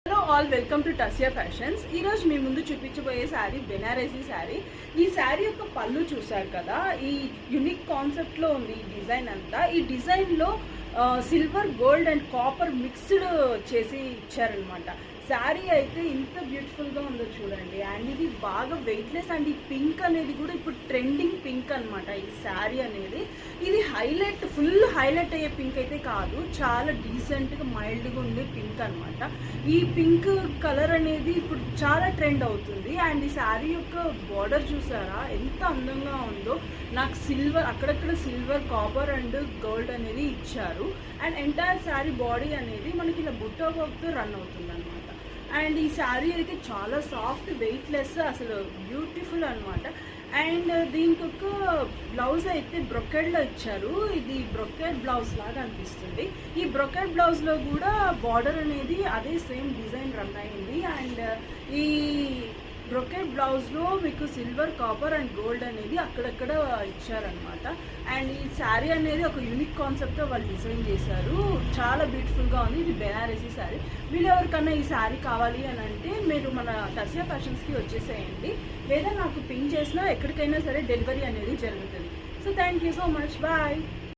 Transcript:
Hello all, welcome to Tasia Fashions. ఈరోజు మీ ముందు చూపించబోయే శారీ బెనారసీ శారీ. ఈ శారీ యొక్క పళ్ళు చూసారు కదా, ఈ యునిక్ కాన్సెప్ట్లో ఉంది ఈ డిజైన్ అంతా. ఈ డిజైన్లో silver, gold and copper mixed చేసి ఇచ్చారనమాట. శారీ అయితే ఇంత బ్యూటిఫుల్గా ఉందో చూడండి. అండ్ ఇది బాగా వెయిట్లెస్. అండ్ ఈ పింక్ అనేది కూడా ఇప్పుడు ట్రెండింగ్ పింక్ అనమాట. ఈ శారీ అనేది ఇది హైలైట్, ఫుల్ హైలైట్ అయ్యే పింక్ అయితే కాదు, చాలా డీసెంట్గా మైల్డ్గా ఉండే పింక్ అనమాట. ఈ పింక్ కలర్ అనేది ఇప్పుడు చాలా ట్రెండ్ అవుతుంది. అండ్ ఈ శారీ యొక్క బార్డర్ చూసారా ఎంత అందంగా ఉందో. నాకు సిల్వర్, అక్కడక్కడ సిల్వర్, కాపర్ అండ్ గోల్డ్ అనేది ఇచ్చారు. అండ్ ఎంటైర్ శారీ బాడీ అనేది మనకి ఇలా బుట్టా వర్క్తో రన్ అవుతుంది అనమాట. అండ్ ఈ శారీ అయితే చాలా సాఫ్ట్, వెయిట్లెస్, అసలు బ్యూటిఫుల్ అనమాట. అండ్ దీనికి ఒక బ్లౌజ్ అయితే బ్రొకెడ్లో ఇచ్చారు. ఇది బ్రొకెడ్ బ్లౌజ్ లాగా అనిపిస్తుంది. ఈ బ్రొకెడ్ బ్లౌజ్లో కూడా బార్డర్ అనేది అదే సేమ్ డిజైన్ రన్ అయింది. అండ్ ఈ బ్రొకెడ్ బ్లౌజ్లో మీకు సిల్వర్, కాపర్ అండ్ గోల్డ్ అనేది అక్కడక్కడ ఇచ్చారనమాట. అండ్ ఈ శారీ అనేది ఒక యూనిక్ కాన్సెప్ట్తో వాళ్ళు డిజైన్ చేశారు. చాలా బ్యూటిఫుల్గా ఉంది. ఇది బెనారసీ శారీ. వీళ్ళు ఎవరికన్నా ఈ శారీ కావాలి అని అంటే మీరు మన టసియా ఫ్యాషన్స్కి వచ్చేసేయండి, లేదా నాకు పింక్ చేసినా ఎక్కడికైనా సరే డెలివరీ అనేది జరుగుతుంది. So thank you so much, bye.